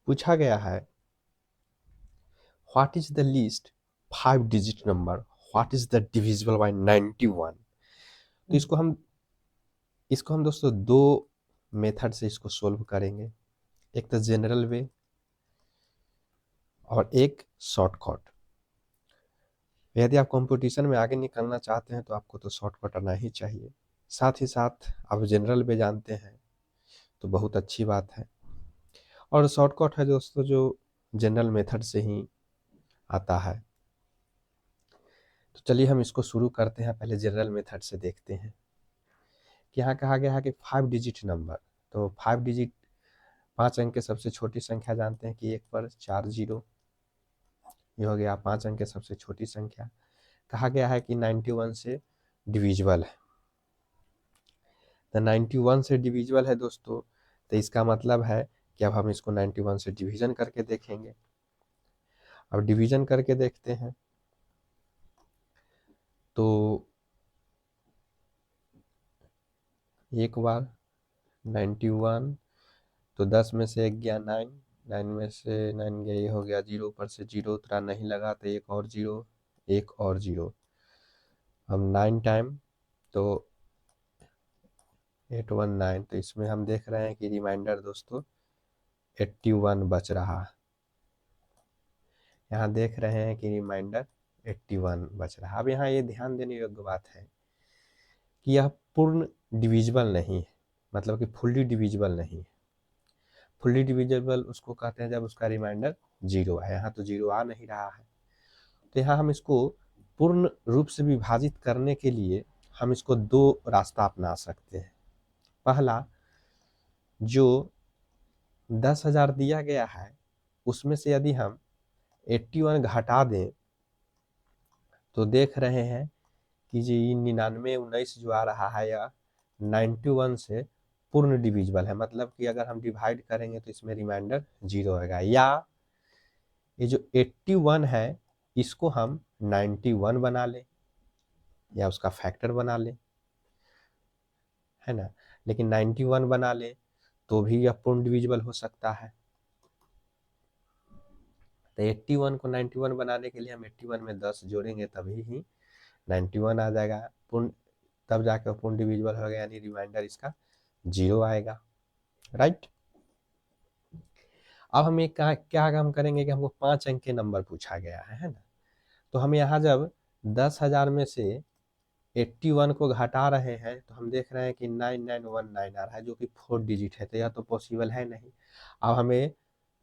पूछा गया है what is the least 5 digit number, what is the divisible by 91। तो इसको हम दोस्तों दो मेथड से इसको सोल्व करेंगे, एक तो जनरल वे और एक शॉर्टकट। यदि आप कंपटीशन में आगे निकलना चाहते हैं तो आपको तो शॉर्टकट आना ही चाहिए, साथ ही साथ आप जनरल वे जानते हैं तो बहुत अच्छी बात है। और शॉर्टकट है दोस्तों जो जनरल मेथड से ही आता है। तो चलिए हम इसको शुरू करते हैं। पहले जनरल मेथड से देखते हैं कि यहाँ कहा गया है कि 5 डिजिट नंबर। तो 5 डिजिट 5 अंक के सबसे छोटी संख्या जानते हैं कि 1 पर 4 जीरो, ये हो गया 5 अंक के सबसे छोटी संख्या। कहा गया है कि 91 से डिविजिबल है। तो 91 से डिविजिबल है दोस्तों, तो इसका मतलब है कि अब हम इसको 91 से डिवीजन करके देखेंगे। अब डिवीजन करके देखते हैं तो एक बार 91, तो 10 में से 1 गया 9, 9 में से 9 गया, ये हो गया 0, ऊपर से 0 उतरा नहीं लगा तो एक और 0, एक और 0। हम 9 टाइम तो 819, तो इसमें हम देख रहे हैं कि रिमाइंडर दोस्तों 81 बच रहा है। यहाँ देख रहे हैं कि रिमाइंडर 81 बच रहा है। अब यहाँ ये ध्यान देने योग्य बात है कि यह पूर्ण डिविजिबल नहीं है, मतलब कि फुल्ली डिविजिबल नहीं है। फुल्ली डिविजिबल उसको कहते हैं जब उसका रिमाइंडर 0 है, यहाँ तो 0 आ नहीं रहा है। तो यहाँ हम इसको पूर्ण रूप से विभाजित करने के लिए हम इसको दो रास्ता अपना सकते हैं। पहला, जो 10,000 दिया गया है उसमें से यदि हम 81 घटा दें तो देख रहे हैं कि जी 99 19 जो आ रहा है या 91 से पूर्ण डिविजिबल है, मतलब कि अगर हम डिवाइड करेंगे तो इसमें रिमाइंडर 0 आएगा। या ये जो 81 है इसको हम 91 बना लें या उसका फैक्टर बना लें, है ना। लेकिन 91 बना लें तो भी यह पूर्ण डिविजिबल हो सकता है। तो 81 को 91 बनाने के लिए हम 81 में 10 जोड़ेंगे तभी ही 91 आ जाएगा पूर्ण, तब जाकर पूर्ण डिविजिबल होगा, यानी रिमाइंडर इसका 0 आएगा। राइट। अब हम एक क्या काम करेंगे कि हमको 5 अंक के नंबर पूछा गया है ना। तो हम यहाँ जब 10,000 में से 81 को घटा रहे हैं तो हम देख रहे हैं कि 9919 आ रहा है जो कि 4 डिजिट है, तो यह तो पॉसिबल है नहीं। अब हमें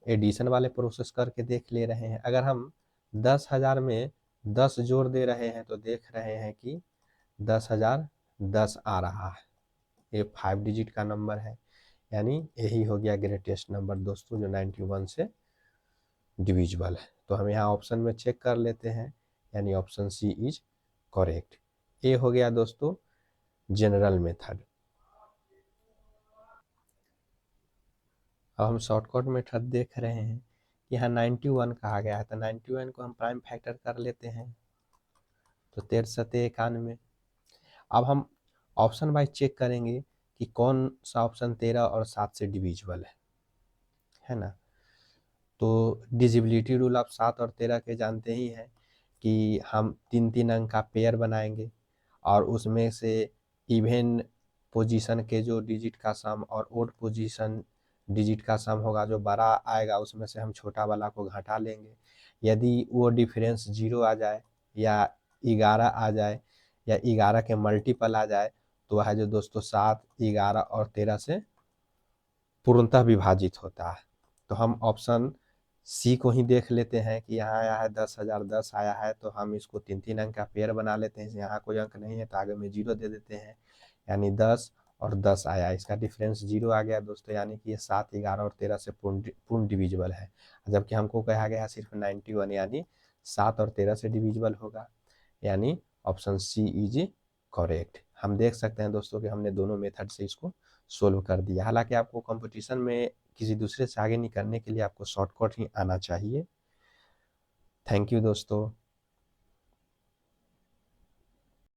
एडिशन वाले प्रोसेस करके देख ले रहे हैं। अगर हम 10,000 में 10 जोड़ दे रहे हैं तो देख रहे हैं कि 10,010 आ रहा है। ये 5 डिजिट का नंबर है, यानी यही हो गया ग्रेटेस्ट नंबर दोस्तों जो 91 से डिविजिबल है। तो हम यहाँ ऑप्शन में चेक कर लेते हैं, यानी ऑप्शन सी इज करेक्ट। ये हो गया दोस्तों जनरल मेथड। अब हम शॉर्टकट मेथड देख रहे हैं कि यहाँ 91 कहा गया है, तो 91 को हम प्राइम फैक्टर कर लेते हैं तो 13 सते 91। अब हम ऑप्शन वाइज चेक करेंगे कि कौन सा ऑप्शन 13 और 7 से डिविजिबल है ना। तो डिजिबिलिटी रूल आप 7 और 13 के जानते ही हैं कि हम 3-3 अंक का पेयर बनाएंगे और उसमें से इवन पोजीशन के जो डिजिट का सम और ओड पोजीशन डिजिट का सम होगा, जो बड़ा आएगा उसमें से हम छोटा वाला को घटा लेंगे। यदि वो डिफरेंस 0 आ जाए या 11 आ जाए या 11 के मल्टीपल आ जाए तो वह जो दोस्तों 7, 11 और 13 से पूर्णतः विभाजित होता है। तो हम ऑप्शन सी को ही देख लेते हैं कि यहाँ आया है 10,010 आया है, तो हम इसको 3-3 अंक का पेयर बना लेते हैं। यहाँ कोई अंक नहीं है तो आगे में 0 दे देते हैं, यानी 10 और 10 आया, इसका डिफरेंस 0 आ गया दोस्तों, यानी कि ये 7, 11 और 13 से पूर्ण डिविजिबल है। जबकि हमको कहा गया सिर्फ 91, यानी 7 और 13 से डिविजिबल होगा, यानी ऑप्शन सी इज करेक्ट। हम देख सकते हैं दोस्तों कि हमने दोनों मेथड से इसको सोल्व कर दिया। हालांकि आपको कंपटीशन में किसी दूसरे से आगे निकलने के लिए आपको शॉर्टकट ही आना चाहिए। थैंक यू दोस्तों।